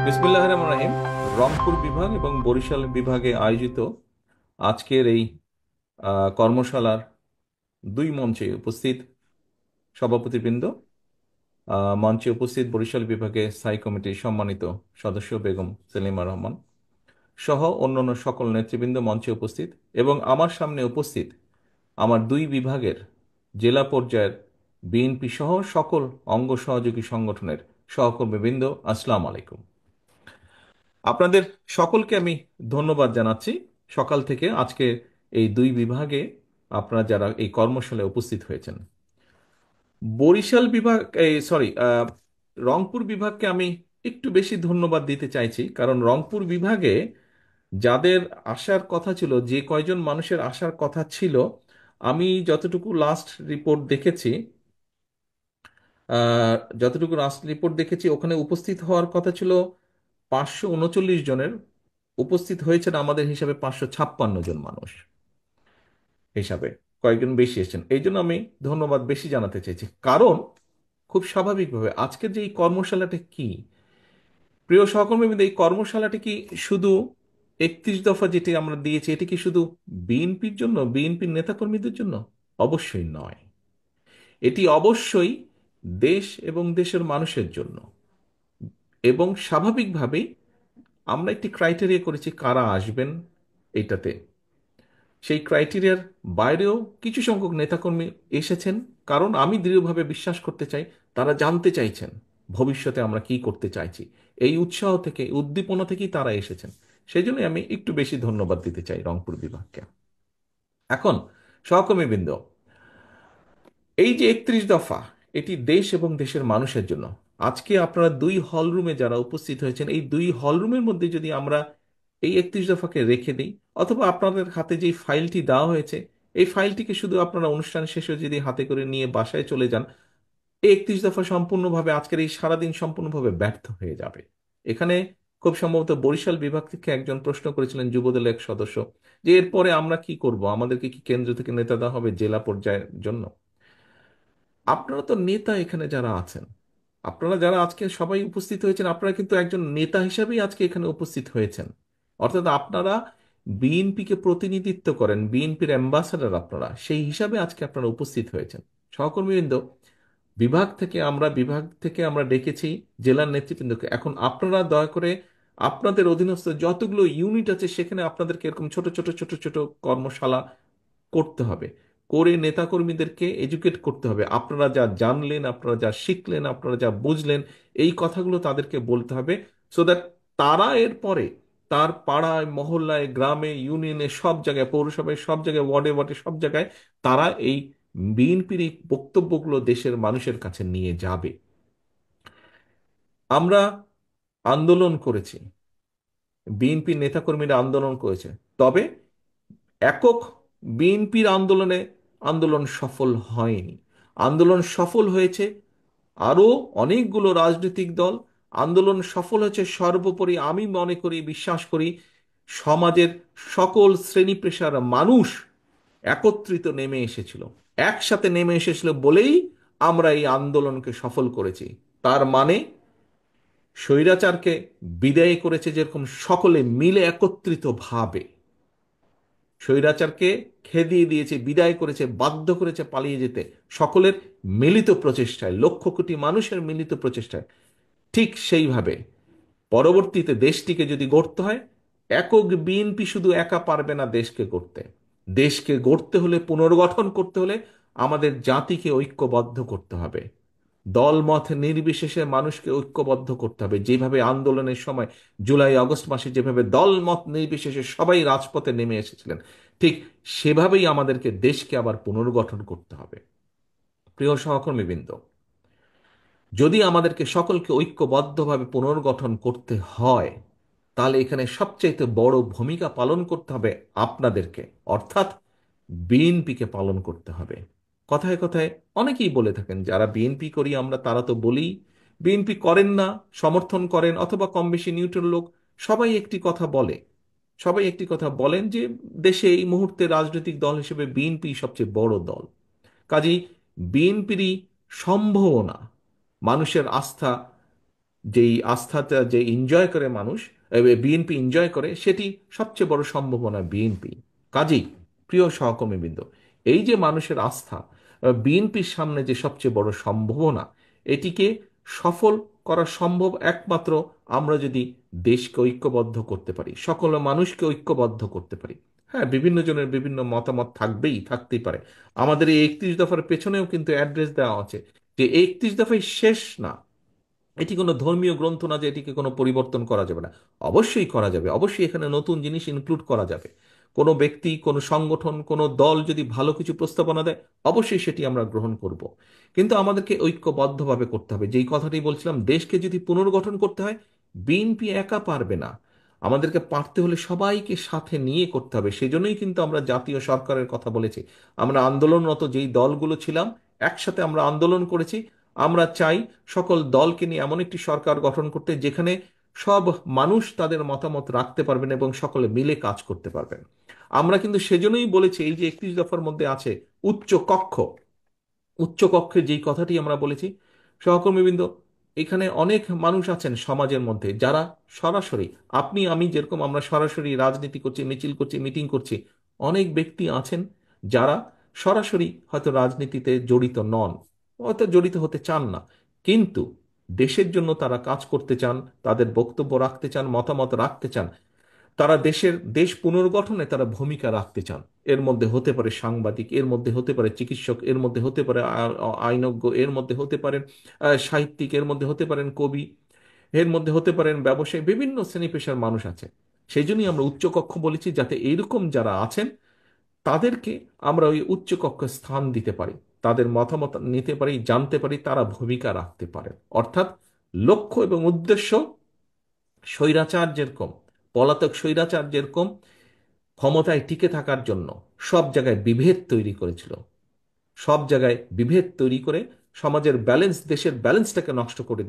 বিসমিল্লাহির রহমানির রহিম। রংপুর বিভাগ এবং বরিশাল বিভাগে আয়োজিত আজকের এই কর্মশালার দুই মঞ্চে উপস্থিত সভাপতিবৃন্দ, মঞ্চে উপস্থিত বরিশাল বিভাগে স্থায়ী কমিটির সম্মানিত সদস্য বেগম সেলিমা রহমান সহ অন্যান্য সকল নেতৃবৃন্দ মঞ্চে উপস্থিত, এবং আমার সামনে উপস্থিত আমার দুই বিভাগের জেলা পর্যায়ের বিএনপি সহ সকল অঙ্গ সহযোগী সংগঠনের সহকর্মীবৃন্দ, আসসালামু আলাইকুম। আপনাদের সকলকে আমি ধন্যবাদ জানাচ্ছি সকাল থেকে আজকে এই দুই বিভাগে আপনারা যারা এই কর্মশালায় উপস্থিত হয়েছেন। বরিশাল বিভাগ, এই সরি, রংপুর বিভাগকে আমি একটু বেশি ধন্যবাদ দিতে চাইছি, কারণ রংপুর বিভাগে যাদের আসার কথা ছিল, যে কয়জন মানুষের আসার কথা ছিল, আমি যতটুকু লাস্ট রিপোর্ট দেখেছি, যতটুকু লাস্ট রিপোর্ট দেখেছি ওখানে উপস্থিত হওয়ার কথা ছিল 539 জনের, উপস্থিত হয়েছেন আমাদের হিসাবে 556 জন মানুষ হিসাবে, কয়েকজন বেশি এসেছেন। এই জন্য আমি ধন্যবাদ বেশি জানাতে চাইছি, কারণ খুব স্বাভাবিকভাবে আজকের যে এই কর্মশালাটা কি, প্রিয় সহকর্মীবৃন্দ, এই কর্মশালাটি কি শুধু 31 দফা যেটি আমরা দিয়েছি এটি কি শুধু বিএনপির জন্য, বিএনপির নেতাকর্মীদের জন্য? অবশ্যই নয়। এটি অবশ্যই দেশ এবং দেশের মানুষের জন্য। এবং স্বাভাবিকভাবেই আমরা একটি ক্রাইটেরিয়া করেছি কারা আসবেন এইটাতে। সেই ক্রাইটেরিয়ার বাইরেও কিছু সংখ্যক নেতাকর্মী এসেছেন, কারণ আমি দৃঢ়ভাবে বিশ্বাস করতে চাই তারা জানতে চাইছেন ভবিষ্যতে আমরা কি করতে চাইছি। এই উৎসাহ থেকে, উদ্দীপনা থেকেই তারা এসেছেন। সেই জন্য আমি একটু বেশি ধন্যবাদ দিতে চাই রংপুর বিভাগকে। এখন সহকর্মীবৃন্দ, এই যে 31 দফা, এটি দেশ এবং দেশের মানুষের জন্য। আজকে আপনারা দুই হল রুমে যারা উপস্থিত হয়েছেন, এই দুই হল রুমের মধ্যে যদি আমরা এই 31 দফাকে রেখে দিই, অথবা আপনাদের হাতে যে ফাইলটি দেওয়া হয়েছে এই ফাইলটিকে শুধু আপনারা অনুষ্ঠান শেষে যদি হাতে করে নিয়ে বাসায় চলে যান, এই 31 দফা সম্পূর্ণভাবে আজকের এই সারাদিন সম্পূর্ণভাবে ব্যর্থ হয়ে যাবে। এখানে খুব সম্ভবত বরিশাল বিভাগ থেকে একজন প্রশ্ন করেছিলেন, যুবদলের এক সদস্য, যে এরপরে আমরা কি করব, আমাদেরকে কি কেন্দ্র থেকে নেতা দেওয়া হবে জেলা পর্যায়ের জন্য? আপনারা তো নেতা, এখানে যারা আছেন, আপনারা যারা আজকে সবাই উপস্থিত হয়েছেন, আপনারা কিন্তু একজন নেতা হিসেবেই আজকে এখানে উপস্থিত হয়েছেন। অর্থাৎ আপনারা বিএনপিকে প্রতিনিধিত্ব করেন, বিএনপির অ্যাম্বাসাডার আপনারা, সেই হিসাবে আজকে আপনারা উপস্থিত হয়েছেন। সহকর্মীবৃন্দ, বিভাগ থেকে আমরা ডেকেছি জেলার নেতৃবৃন্দকে। এখন আপনারা দয়া করে আপনাদের অধীনস্থ যতগুলো ইউনিট আছে সেখানে আপনাদেরকে এরকম ছোট ছোট ছোট ছোট কর্মশালা করতে হবে, করে নেতাকর্মীদেরকে এডুকেট করতে হবে। আপনারা যা জানলেন, আপনারা যা শিখলেন, আপনারা যা বুঝলেন, এই কথাগুলো তাদেরকে বলতে হবে, সো দ্যাট তারা এরপরে তার পাড়ায়, মহল্লায়, গ্রামে, ইউনিয়নে, সব জায়গায়, পৌরসভায়, সব জায়গায়, ওয়ার্ডে ওয়ার্ডে, সব জায়গায় তারা এই বিএনপির এই বক্তব্যগুলো দেশের মানুষের কাছে নিয়ে যাবে। আমরা আন্দোলন করেছি, বিএনপির নেতাকর্মীরা আন্দোলন করেছে, তবে একক বিএনপির আন্দোলন সফল হয়নি। আন্দোলন সফল হয়েছে আরো অনেকগুলো রাজনৈতিক দল। আন্দোলন সফল হয়েছে সর্বোপরি, আমি মনে করি, বিশ্বাস করি, সমাজের সকল শ্রেণী পেশার মানুষ একত্রিত নেমে এসেছিল, একসাথে নেমে এসেছিল বলেই আমরা এই আন্দোলনকে সফল করেছি। তার মানে স্বৈরাচারকে বিদায় করেছে যেরকম সকলে মিলে একত্রিত ভাবে, স্বৈরাচারকে খেদিয়ে দিয়েছে, বিদায় করেছে, বাধ্য করেছে পালিয়ে যেতে, সকলের মিলিত প্রচেষ্টায়, লক্ষ কোটি মানুষের মিলিত প্রচেষ্টায়। ঠিক সেইভাবে পরবর্তীতে দেশটিকে যদি গড়তে হয়, একক বিএনপি শুধু একা পারবে না দেশকে গড়তে। দেশকে গড়তে হলে, পুনর্গঠন করতে হলে আমাদের জাতিকে ঐক্যবদ্ধ করতে হবে। দলমত নির্বিশেষে মানুষকে ঐক্যবদ্ধ করতে হবে। যেভাবে আন্দোলনের সময় জুলাই আগস্ট মাসে যেভাবে দলমত নির্বিশেষে সবাই রাজপথে নেমে এসেছিলেন, ঠিক সেভাবেই আমাদেরকে দেশকে আবার পুনর্গঠন করতে হবে। প্রিয় সহকর্মীবৃন্দ, যদি আমাদেরকে সকলকে ঐক্যবদ্ধভাবে পুনর্গঠন করতে হয়, তাহলে এখানে সবচাইতে বড় ভূমিকা পালন করতে হবে আপনাদেরকে, অর্থাৎ বিএনপিকে পালন করতে হবে। কথায় কথায় অনেকেই বলে থাকেন, যারা বিএনপি করি আমরা তারা তো বলি, বিএনপি করেন না, সমর্থন করেন, অথবা কম বেশি নিউট্রাল লোক, সবাই একটি কথা বলে, সবাই একটি কথা বলেন যে দেশে এই মুহূর্তে রাজনৈতিক দল হিসেবে বিএনপি সবচেয়ে বড় দল। কাজেই বিএনপিরই সম্ভাবনা, মানুষের আস্থা যেই আস্থাটা যে এনজয় করে মানুষ, বিএনপি এনজয় করে, সেটি সবচেয়ে বড় সম্ভাবনা বিএনপি। কাজেই প্রিয় সহকর্মীবৃন্দ, এই যে মানুষের আস্থা, বিএনপির সামনে যে সবচেয়ে বড় সম্ভাবনা, এটিকে সফল করা সম্ভব একমাত্র আমরা যদি দেশকে ঐক্যবদ্ধ করতে পারি, সকল মানুষকে ঐক্যবদ্ধ করতে পারি। হ্যাঁ, বিভিন্ন জনের বিভিন্ন মতামত থাকতেই পারে। আমাদের এই 31 দফার পেছনেও কিন্তু অ্যাড্রেস দেওয়া আছে যে 31 দফাই শেষ না। এটি কোনো ধর্মীয় গ্রন্থ না যে এটিকে কোনো পরিবর্তন করা যাবে না। অবশ্যই করা যাবে, অবশ্যই এখানে নতুন জিনিস ইনক্লুড করা যাবে। কোনো ব্যক্তি, কোনো সংগঠন, কোনো দল যদি ভালো কিছু প্রস্তাবনা দেয়, অবশ্যই সেটি আমরা গ্রহণ করব। কিন্তু আমাদেরকে ঐক্যবদ্ধভাবে করতে হবে। যেই কথাটি বলছিলাম, দেশকে যদি পুনর্গঠন করতে হয়, বিএনপি একা পারবে না। আমাদেরকে পারতে হলে সবাইকে সাথে নিয়ে করতে হবে। সেজন্যই কিন্তু আমরা জাতীয় সরকারের কথা বলেছি। আমরা আন্দোলনরত যেই দলগুলো ছিলাম, একসাথে আমরা আন্দোলন করেছি। আমরা চাই সকল দলকে নিয়ে এমন একটি সরকার গঠন করতে, যেখানে সব মানুষ তাদের মতামত রাখতে পারবেন এবং সকলে মিলে কাজ করতে পারবেন। আমরা কিন্তু সেজন্যই বলেছি, এই যে 31 দফার মধ্যে আছে উচ্চ কক্ষ, উচ্চ কক্ষে যেই কথাটি আমরা বলেছি, সহকর্মীবৃন্দ, এখানে অনেক মানুষ আছেন সমাজের মধ্যে যারা সরাসরি, আপনি আমি যেরকম আমরা সরাসরি রাজনীতি করছি, মিছিল করছি, মিটিং করছি, অনেক ব্যক্তি আছেন যারা সরাসরি হয়তো রাজনীতিতে জড়িত নন, হয়তো জড়িত হতে চান না, কিন্তু দেশের জন্য তারা কাজ করতে চান, তাদের বক্তব্য রাখতে চান, মতামত রাখতে চান। তারা দেশ পুনর্গঠনে তারা ভূমিকা রাখতে চান। এর মধ্যে হতে পারে সাংবাদিক, এর মধ্যে হতে পারে চিকিৎসক, এর মধ্যে হতে পারে আইনজ্ঞ, এর মধ্যে হতে পারেন সাহিত্যিক, এর মধ্যে হতে পারেন কবি, এর মধ্যে হতে পারেন ব্যবসায়ী, বিভিন্ন শ্রেণী পেশার মানুষ আছে। সেই জন্যই আমরা উচ্চকক্ষ বলেছি, যাতে এইরকম যারা আছেন তাদেরকে আমরা ওই উচ্চকক্ষে স্থান দিতে পারি, তাদের মতামত নিতে পারি, জানতে পারি, তারা ভূমিকা রাখতে পারেন। অর্থাৎ লক্ষ্য এবং উদ্দেশ্য, স্বৈরাচার যেরকম, পলাতক স্বৈরাচার যেরকম ক্ষমতায় টিকে থাকার জন্য সব জায়গায় বিভেদ তৈরি করেছিল, সব জায়গায় বিভেদ তৈরি করে সমাজের ব্যালেন্স, দেশের ব্যালেন্সটাকে নষ্ট করে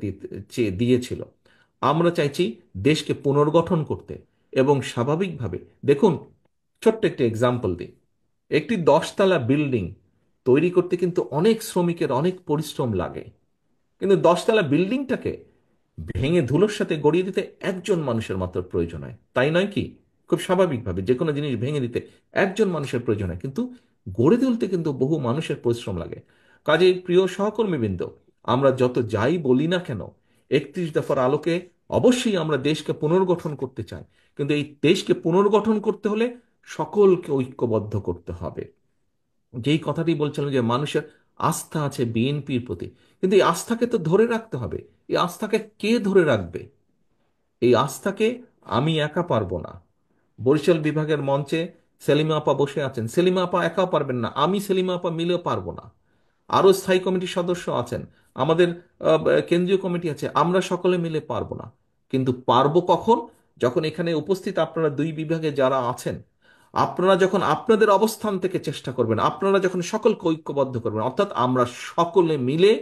দিয়েছিল। আমরা চাইছি দেশকে পুনর্গঠন করতে, এবং স্বাভাবিকভাবে দেখুন, ছোট্ট একটি এক্সাম্পল দিই। একটি 10 তলা বিল্ডিং তৈরি করতে কিন্তু অনেক শ্রমিকের অনেক পরিশ্রম লাগে, কিন্তু 10 তলা বিল্ডিংটাকে ভেঙে ধুলোর সাথে গড়িয়ে দিতে একজন মানুষের মাত্র প্রয়োজন হয়, তাই নয় কি? খুব স্বাভাবিকভাবে যে কোনো জিনিস ভেঙে দিতে একজন মানুষের প্রয়োজন হয়, কিন্তু গড়ে তুলতে কিন্তু বহু মানুষের পরিশ্রম লাগে। কাজে প্রিয় সহকর্মীবৃন্দ, আমরা যত যাই বলি না কেন, 31 দফার আলোকে অবশ্যই আমরা দেশকে পুনর্গঠন করতে চাই, কিন্তু এই দেশকে পুনর্গঠন করতে হলে সকলকে ঐক্যবদ্ধ করতে হবে। যেই কথাটি বলছিলাম যে মানুষের আস্থা আছে বিএনপির প্রতি, কিন্তু এই আস্থাকে তো ধরে রাখতে হবে। এই আস্থাকে কে ধরে রাখবে? এই আস্থাকে আমি একা পারবো না। বরিশাল বিভাগের মঞ্চে সেলিমা আপা বসে আছেন, সেলিমা আপা একাও পারবেন না, আমি সেলিমা আপা মিলেও পারবো না। আরো স্থায়ী কমিটির সদস্য আছেন, আমাদের কেন্দ্রীয় কমিটি আছে, আমরা সকলে মিলে পারবো না। কিন্তু পারবো কখন? যখন এখানে উপস্থিত আপনারা দুই বিভাগে যারা আছেন, আপনারা যখন আপনাদের অবস্থান থেকে চেষ্টা করবেন, আপনারা যখন সকলকে ঐক্যবদ্ধ করবেন, অর্থাৎ আমরা সকলে মিলে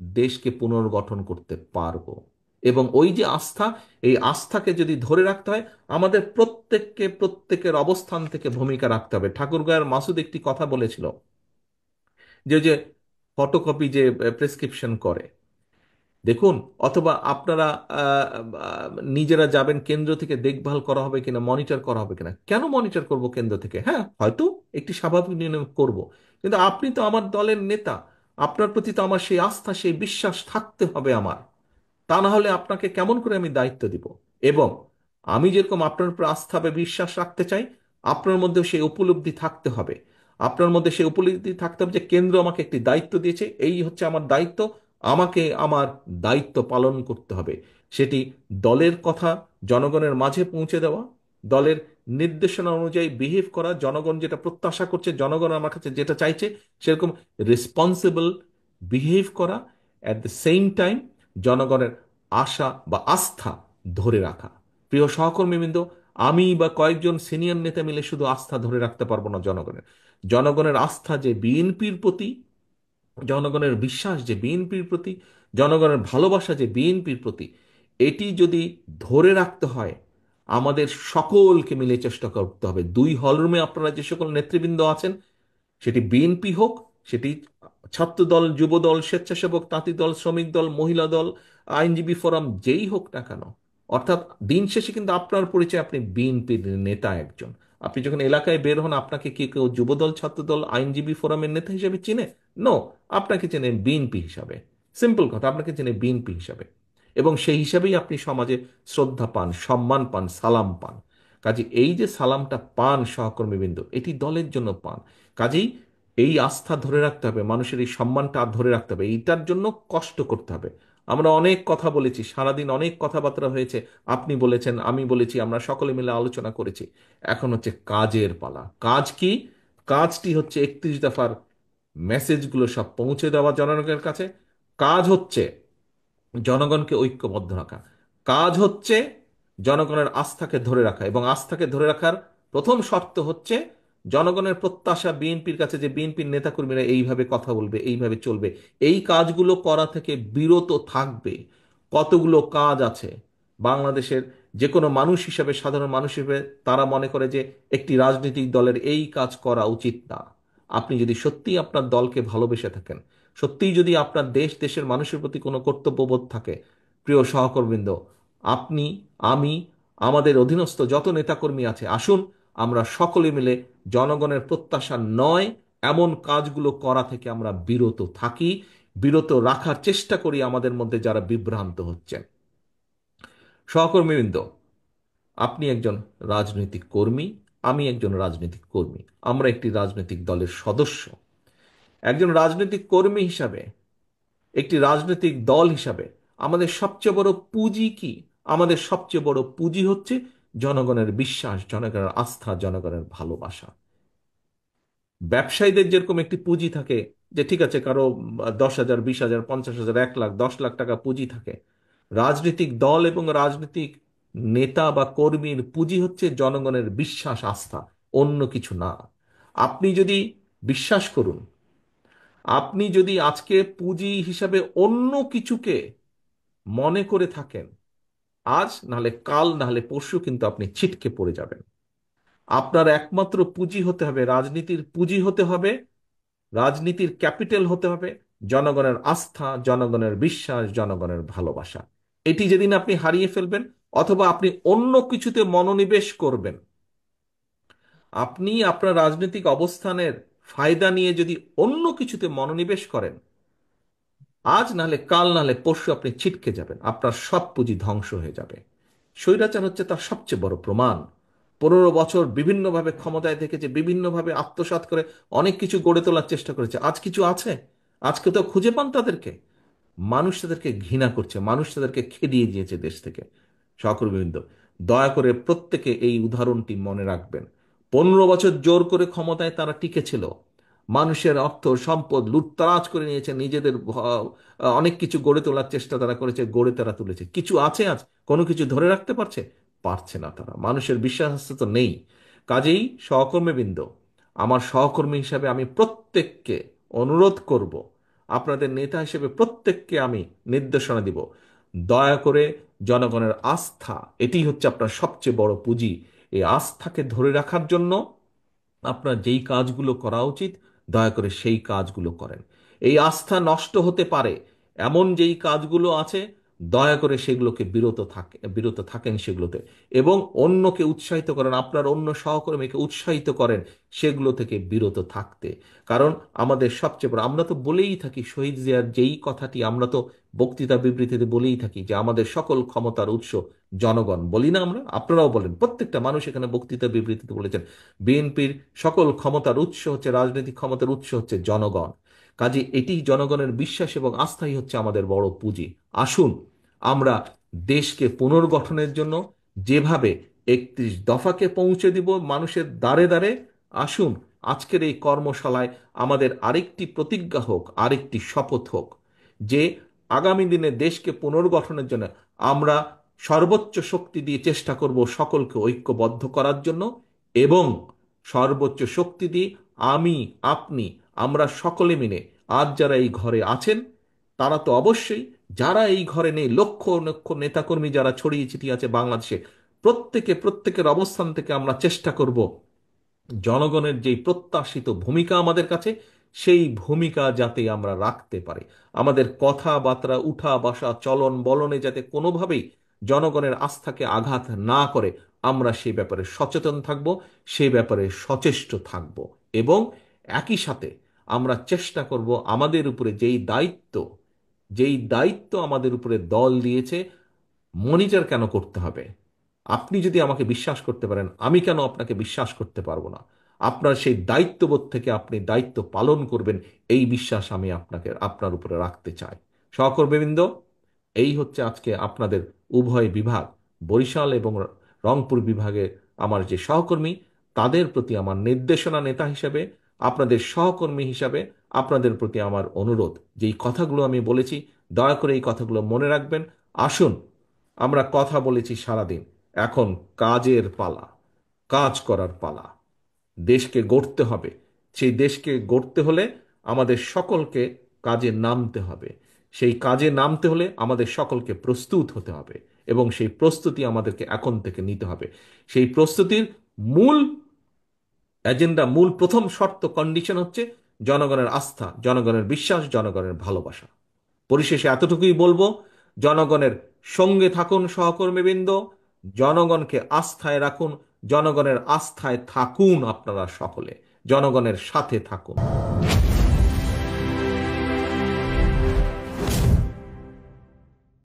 দেশকে পুনর্গঠন করতে পারবো। এবং ওই যে আস্থা, এই আস্থাকে যদি ধরে রাখতে হয়, আমাদের প্রত্যেককে প্রত্যেকের অবস্থান থেকে ভূমিকা রাখতে হবে। ঠাকুরগাঁয়ের মাসুদ একটি কথা বলেছিল, যে ওই যে ফটোকপি যে প্রেসক্রিপশন করে, দেখুন, অথবা আপনারা আহ, আহ, নিজেরা যাবেন, কেন্দ্র থেকে দেখভাল করা হবে কিনা, মনিটর করা হবে কিনা। কেন মনিটর করব কেন্দ্র থেকে? হ্যাঁ, হয়তো একটি স্বাভাবিক নিয়ম করব, কিন্তু আপনি তো আমার দলের নেতা, আপনার প্রতি তো আমার সেই আস্থা, সেই বিশ্বাস থাকতে হবে আমার। তা না হলে আপনাকে কেমন করে আমি দায়িত্ব দিব? এবং আমি যেরকম আপনার উপর আস্থা বা বিশ্বাস রাখতে চাই, আপনার মধ্যেও সেই উপলব্ধি থাকতে হবে। আপনার মধ্যে সেই উপলব্ধি থাকতে হবে যে কেন্দ্র আমাকে একটি দায়িত্ব দিয়েছে, এই হচ্ছে আমার দায়িত্ব, আমাকে আমার দায়িত্ব পালন করতে হবে। সেটি দলের কথা জনগণের মাঝে পৌঁছে দেওয়া, দলের নির্দেশনা অনুযায়ী বিহেভ করা, জনগণ যেটা প্রত্যাশা করছে, জনগণ আমার কাছে যেটা চাইছে, সেরকম রেসপন্সিবল বিহেভ করা। অ্যাট দ্য সেম টাইম জনগণের আশা বা আস্থা ধরে রাখা। প্রিয় সহকর্মীবৃন্দ, আমি বা কয়েকজন সিনিয়র নেতা মিলে শুধু আস্থা ধরে রাখতে পারবো না জনগণের। জনগণের আস্থা যে বিএনপির প্রতি, জনগণের বিশ্বাস যে বিএনপির প্রতি, জনগণের ভালোবাসা যে বিএনপির প্রতি, এটি যদি ধরে রাখতে হয়, আমাদের সকলকে মিলে চেষ্টা করতে হবে। দুই হলরুমে আপনারা যে সকল নেতৃবৃন্দ আছেন, সেটি বিএনপি হোক, সেটি ছাত্র দল, যুব দল, স্বেচ্ছাসেবক, তাঁতি দল, শ্রমিক দল, মহিলা দল, আইনজীবী ফোরাম, যেই হোক না কেন, অর্থাৎ দিন শেষে কিন্তু আপনার পরিচয় আপনি বিএনপির নেতা একজন। আপনি যখন এলাকায় বের হন, আপনাকে কি কেউ যুবদল, ছাত্রদল, আইনজীবী ফোরামের নেতা হিসেবে চিনে? নো, আপনাকে চেনে বিএনপি হিসাবে। সিম্পল কথা, আপনাকে চেনে বিএনপি হিসাবে। এবং সেই হিসাবেই আপনি সমাজে শ্রদ্ধা পান, সম্মান পান, সালাম পান। কাজে এই যে সালামটা পান সহকর্মীবৃন্দ, এটি দলের জন্য পান। কাজেই এই আস্থা ধরে রাখতে হবে, মানুষের এই সম্মানটা ধরে রাখতে হবে, এইটার জন্য কষ্ট করতে হবে। আমরা অনেক কথা বলেছি, সারাদিন অনেক কথাবার্তা হয়েছে, আপনি বলেছেন, আমি বলেছি, আমরা সকলে মিলে আলোচনা করেছি। এখন হচ্ছে কাজের পালা। কাজ কি? কাজটি হচ্ছে 31 দফার মেসেজগুলো সব পৌঁছে দেওয়া জনগণের কাছে। কাজ হচ্ছে জনগণকে ঐক্যবদ্ধ রাখা। কাজ হচ্ছে জনগণের আস্থাকে ধরে রাখা, এবং আস্থাকে ধরে রাখার প্রথম শর্ত হচ্ছে জনগণের প্রত্যাশা বিএনপির কাছে যে বিএনপির নেতাকর্মীরা এইভাবে কথা বলবে, এইভাবে চলবে, এই কাজগুলো করা থেকে বিরত থাকবে। কতগুলো কাজ আছে বাংলাদেশের যে কোনো মানুষ হিসাবে, সাধারণ মানুষ হিসেবে তারা মনে করে যে একটি রাজনৈতিক দলের এই কাজ করা উচিত না। আপনি যদি সত্যিই আপনার দলকে ভালোবেসে থাকেন, সত্যিই যদি আপনার দেশ, দেশের মানুষের প্রতি কোনো কর্তব্যবোধ থাকে, প্রিয় সহকর্মীবৃন্দ, আপনি, আমি, আমাদের অধীনস্থ যত নেতাকর্মী আছে, আসুন আমরা সকলে মিলে জনগণের প্রত্যাশা নয় এমন কাজগুলো করা থেকে আমরা বিরত থাকি, বিরত রাখার চেষ্টা করি আমাদের মধ্যে যারা বিভ্রান্ত হচ্ছেন। সহকর্মীবৃন্দ, আপনি একজন রাজনৈতিক কর্মী, আমি একজন রাজনৈতিক কর্মী, আমরা একটি রাজনৈতিক দলের সদস্য। একজন রাজনৈতিক কর্মী হিসাবে, একটি রাজনৈতিক দল হিসাবে আমাদের সবচেয়ে বড় পুঁজি কি? আমাদের সবচেয়ে বড় পুঁজি হচ্ছে জনগণের বিশ্বাস, জনগণের আস্থা, জনগণের ভালোবাসা। ব্যবসায়ীদের যেরকম একটি পুঁজি থাকে, যে ঠিক আছে কারো 10,000, 20,000, 50,000, 1 লাখ, 10 লাখ টাকা পুঁজি থাকে, রাজনৈতিক দল এবং রাজনৈতিক নেতা বা কর্মীর পুঁজি হচ্ছে জনগণের বিশ্বাস, আস্থা, অন্য কিছু না। আপনি যদি বিশ্বাস করুন, আপনি যদি আজকে পুঁজি হিসাবে অন্য কিছুকে মনে করে থাকেন, আজ নাহলে কাল নাহলে পরশু কিন্তু আপনি ছিটকে পড়ে যাবেন। আপনার একমাত্র পুঁজি হতে হবে, রাজনীতির পুঁজি হতে হবে, রাজনীতির ক্যাপিটাল হতে হবে জনগণের আস্থা, জনগণের বিশ্বাস, জনগণের ভালোবাসা। এটি যেদিন আপনি হারিয়ে ফেলবেন, অথবা আপনি অন্য কিছুতে মনোনিবেশ করবেন, আপনি আপনার রাজনৈতিক অবস্থানের ফায়দা নিয়ে যদি অন্য কিছুতে মনোনিবেশ করেন, আজ নাহলে কাল নাহলে পরশু আপনি ছিটকে যাবেন, আপনার সব পুঁজি ধ্বংস হয়ে যাবে। স্বৈরাচার হচ্ছে তার সবচেয়ে বড় প্রমাণ। 15 বছর বিভিন্নভাবে ক্ষমতায় থেকেছে, বিভিন্নভাবে আত্মসাৎ করে অনেক কিছু গড়ে তোলার চেষ্টা করেছে। আজ কিছু আছে? আজকে তো খুঁজে পান তাদেরকে? মানুষ তাদেরকে ঘৃণা করছে, মানুষ তাদেরকে খেদিয়ে দিয়েছে দেশ থেকে। সহকর্মীবৃন্দ, দয়া করে প্রত্যেকে এই উদাহরণটি মনে রাখবেন। 15 বছর জোর করে ক্ষমতায় তারা টিকেছিল, মানুষের অর্থ সম্পদ লুটতরাজ করে নিয়েছে, নিজেদের অনেক কিছু গড়ে তোলার চেষ্টা তারা করেছে, গড়ে তারা তুলেছে। কিছু আছে আজ? কোনো কিছু ধরে রাখতে পারছে? পারছে না তারা। মানুষের বিশ্বাস তো নেই। কাজেই সহকর্মীবৃন্দ, আমার সহকর্মী হিসাবে আমি প্রত্যেককে অনুরোধ করব, আপনাদের নেতা হিসেবে প্রত্যেককে আমি নির্দেশনা দিব, দয়া করে জনগণের আস্থা, এটি হচ্ছে আপনার সবচেয়ে বড় পুঁজি। এই আস্থাকে ধরে রাখার জন্য আপনার যেই কাজগুলো করা উচিত, দয়া করে সেই কাজগুলো করেন। এই আস্থা নষ্ট হতে পারে এমন যেই কাজগুলো আছে, দয়া করে সেগুলোকে বিরত থাকেন সেগুলোতে, এবং অন্যকে উৎসাহিত করেন, আপনার অন্য সহকর্মীকে উৎসাহিত করেন সেগুলো থেকে বিরত থাকতে। কারণ আমাদের সবচেয়ে বড়, আমরা তো বলেই থাকি, শহীদ জিয়ার যেই কথাটি আমরা তো বক্তৃতা বিবৃতিতে বলেই থাকি যে আমাদের সকল ক্ষমতার উৎস জনগণ, বলি না আমরা? আপনারাও বলেন, প্রত্যেকটা মানুষ এখানে বক্তৃতা বিবৃতিতে বলেছেন বিএনপির সকল ক্ষমতার উৎস হচ্ছে, রাজনৈতিক ক্ষমতার উৎস হচ্ছে জনগণ। কাজে এটি জনগণের বিশ্বাস এবং আস্থাই হচ্ছে আমাদের বড় পুঁজি। আসুন আমরা দেশকে পুনর্গঠনের জন্য যেভাবে 31 দফাকে পৌঁছে দিব মানুষের দ্বারে দ্বারে, আসুন আজকের এই কর্মশালায় আমাদের আরেকটি প্রতিজ্ঞা হোক, আরেকটি শপথ হোক, যে আগামী দিনে দেশকে পুনর্গঠনের জন্য আমরা সর্বোচ্চ শক্তি দিয়ে চেষ্টা করব সকলকে ঐক্যবদ্ধ করার জন্য, এবং সর্বোচ্চ শক্তি দিয়ে আমি, আপনি, আমরা সকলে মিলে, আজ যারা এই ঘরে আছেন তারা তো অবশ্যই, যারা এই ঘরে নেই, লক্ষ লক্ষ নেতাকর্মী যারা ছড়িয়ে ছিটিয়ে আছে বাংলাদেশে, প্রত্যেকের অবস্থান থেকে আমরা চেষ্টা করব জনগণের যেই প্রত্যাশিত ভূমিকা আমাদের কাছে, সেই ভূমিকা যাতে আমরা রাখতে পারি, আমাদের কথাবার্তা, উঠা বসা, চলন বলনে যাতে কোনোভাবেই জনগণের আস্থাকে আঘাত না করে, আমরা সেই ব্যাপারে সচেতন থাকব, সেই ব্যাপারে সচেষ্ট থাকব। এবং একই সাথে আমরা চেষ্টা করব আমাদের উপরে যেই দায়িত্ব আমাদের উপরে দল দিয়েছে, মনিটর কেন করতে হবে? আপনি যদি আমাকে বিশ্বাস করতে পারেন, আমি কেন আপনাকে বিশ্বাস করতে পারবো না? আপনার সেই দায়িত্ববোধ থেকে আপনি দায়িত্ব পালন করবেন, এই বিশ্বাস আমি আপনার উপরে রাখতে চাই। সহকর্মীবৃন্দ, এই হচ্ছে আজকে আপনাদের উভয় বিভাগ, বরিশাল এবং রংপুর বিভাগে আমার যে সহকর্মী, তাদের প্রতি আমার নির্দেশনা নেতা হিসেবে, আপনাদের সহকর্মী হিসাবে আপনাদের প্রতি আমার অনুরোধ, যেই কথাগুলো আমি বলেছি, দয়া করে এই কথাগুলো মনে রাখবেন। আসুন, আমরা কথা বলেছি সারাদিন, এখন কাজের পালা, কাজ করার পালা। দেশকে গড়তে হবে। সেই দেশকে গড়তে হলে আমাদের সকলকে কাজে নামতে হবে। সেই কাজে নামতে হলে আমাদের সকলকে প্রস্তুত হতে হবে, এবং সেই প্রস্তুতি আমাদেরকে এখন থেকে নিতে হবে। সেই প্রস্তুতির মূল এজেন্ডা, মূল প্রথম শর্ত, কন্ডিশন হচ্ছে জনগণের আস্থা, জনগণের বিশ্বাস, জনগণের ভালোবাসা। পরিশেষে এতটুকুই বলবো, জনগণের সঙ্গে থাকুন সহকর্মীবৃন্দ, জনগণকে আস্থায় রাখুন, জনগণের আস্থায় থাকুন, আপনারা সকলে জনগণের সাথে থাকুন।